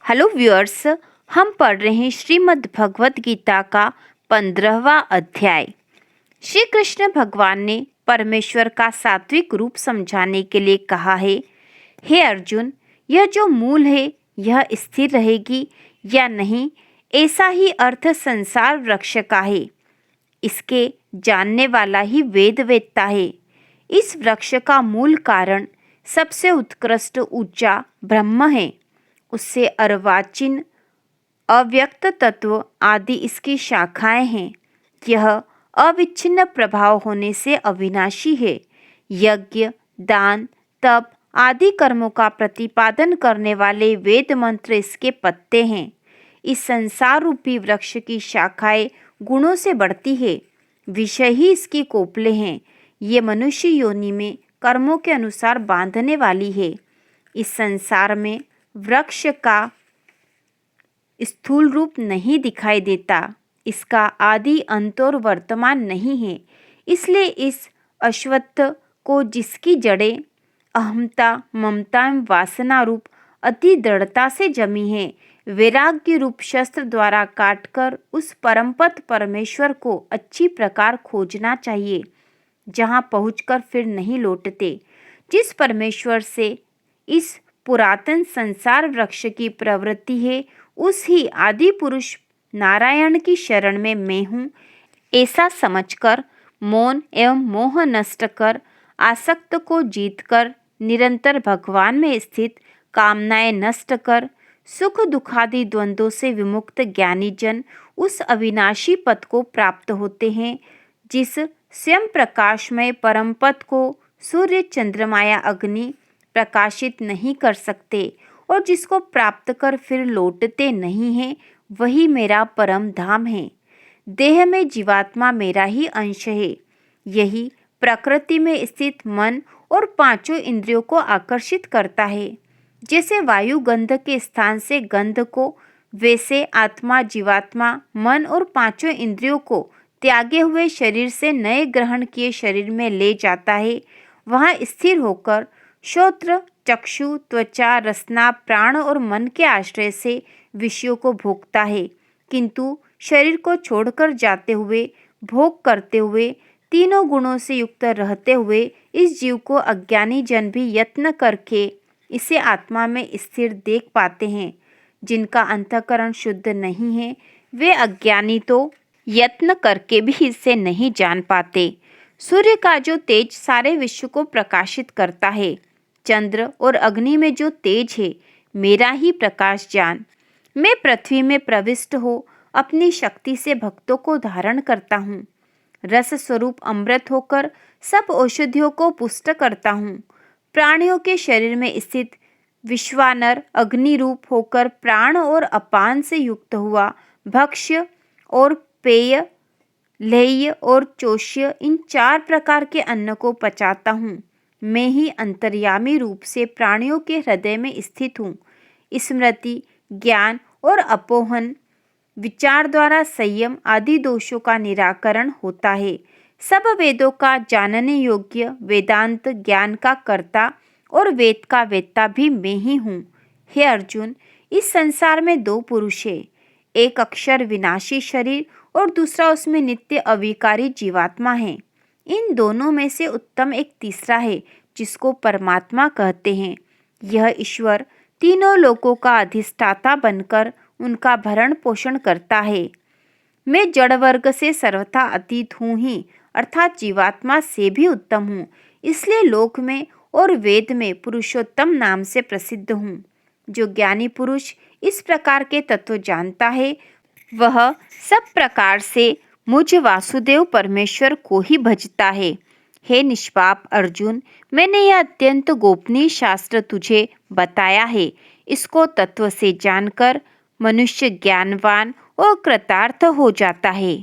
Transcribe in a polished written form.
Hello viewers, हम पढ़ रहे हैं श्रीमद् भगवत गीता का 15वां अध्याय। श्री कृष्ण भगवान ने परमेश्वर का सात्विक रूप समझाने के लिए कहा है, हे अर्जुन, यह जो मूल है यह स्थिर रहेगी या नहीं, ऐसा ही अर्थ संसार वृक्ष का है। इसके जानने वाला ही वेद वेदता है। इस वृक्ष का मूल कारण सबसे उत्कृष्ट ऊंचा ब्रह्म है। उससे अर्वाचीन अव्यक्त तत्व आदि इसकी शाखाएं हैं। यह अविच्छिन्न प्रभाव होने से अविनाशी है। यज्ञ, दान, तप आदि कर्मों का प्रतिपादन करने वाले वेद मंत्र इसके पत्ते हैं। इस संसार रूपी वृक्ष की शाखाएं गुणों से बढ़ती है। विषय ही इसकी कोपले हैं। ये मनुष्य योनि में कर्मों के अनुसार बांधने वाली है। इस संसार में वृक्ष का स्थूल रूप नहीं दिखाई देता। इसका आदि अंत और वर्तमान नहीं है। इसलिए इस अश्वत्थ को, जिसकी जड़ें अहमता, ममता एवं वासना रूप अति दृढ़ता से जमी है, वैराग्य रूप शस्त्र द्वारा काटकर उस परमपद परमेश्वर को अच्छी प्रकार खोजना चाहिए, जहाँ पहुंचकर फिर नहीं लौटते। जिस परमेश्वर से इस पुरातन संसार वृक्ष की प्रवृत्ति है, उस ही आदि पुरुष नारायण की शरण में मैं हूँ, ऐसा समझकर मौन एवं मोह नष्ट कर आसक्त को जीतकर निरंतर भगवान में स्थित कामनाएं नष्ट कर सुख दुखादि द्वंद्वों से विमुक्त ज्ञानी जन उस अविनाशी पद को प्राप्त होते हैं, जिस स्वयं प्रकाशमय परम पद को सूर्य, चंद्रमा या अग्नि प्रकाशित नहीं कर सकते और जिसको प्राप्त कर फिर लौटते नहीं हैं, वही मेरा परम धाम है। देह में जीवात्मा मेरा ही अंश है। यही प्रकृति में स्थित मन और पांचों इंद्रियों को आकर्षित करता है। जैसे वायु गंध के स्थान से गंध को, वैसे आत्मा जीवात्मा मन और पांचों इंद्रियों को त्यागे हुए शरीर से नए ग्रहण किए शरीर में ले जाता है। वहाँ स्थिर होकर श्रोत्र, चक्षु, त्वचा, रसना, प्राण और मन के आश्रय से विषयों को भोगता है। किंतु शरीर को छोड़कर जाते हुए, भोग करते हुए, तीनों गुणों से युक्त रहते हुए इस जीव को अज्ञानी जन भी यत्न करके इसे आत्मा में स्थिर देख पाते हैं। जिनका अंतःकरण शुद्ध नहीं है, वे अज्ञानी तो यत्न करके भी इसे नहीं जान पाते। सूर्य का जो तेज सारे विश्व को प्रकाशित करता है, चंद्र और अग्नि में जो तेज है, मेरा ही प्रकाश जान। मैं पृथ्वी में प्रविष्ट हो अपनी शक्ति से भक्तों को धारण करता हूँ। रस स्वरूप अमृत होकर सब औषधियों को पुष्ट करता हूँ। प्राणियों के शरीर में स्थित विश्वानर अग्नि रूप होकर प्राण और अपान से युक्त हुआ भक्ष्य और पेय, लेह्य और चोष्य, इन 4 प्रकार के अन्न को पचाता हूँ। मैं ही अंतर्यामी रूप से प्राणियों के हृदय में स्थित हूँ। स्मृति, ज्ञान और अपोहन, विचार द्वारा संयम आदि दोषों का निराकरण होता है। सब वेदों का जानने योग्य वेदांत ज्ञान का कर्ता और वेद का वेत्ता भी मैं ही हूँ। हे अर्जुन, इस संसार में 2 पुरुष है, एक अक्षर विनाशी शरीर और दूसरा उसमें नित्य अविकारी जीवात्मा है। इन दोनों में से उत्तम एक तीसरा है, जिसको परमात्मा कहते हैं। यह ईश्वर तीनों लोकों का अधिष्ठाता बनकर उनका भरण पोषण करता है। मैं जड़ वर्ग से सर्वथा अतीत हूँ ही, अर्थात जीवात्मा से भी उत्तम हूँ। इसलिए लोक में और वेद में पुरुषोत्तम नाम से प्रसिद्ध हूँ। जो ज्ञानी पुरुष इस प्रकार के तत्व जानता है, वह सब प्रकार से मुझ वासुदेव परमेश्वर को ही भजता है। हे निष्पाप अर्जुन, मैंने यह अत्यंत गोपनीय शास्त्र तुझे बताया है। इसको तत्व से जानकर मनुष्य ज्ञानवान और कृतार्थ हो जाता है।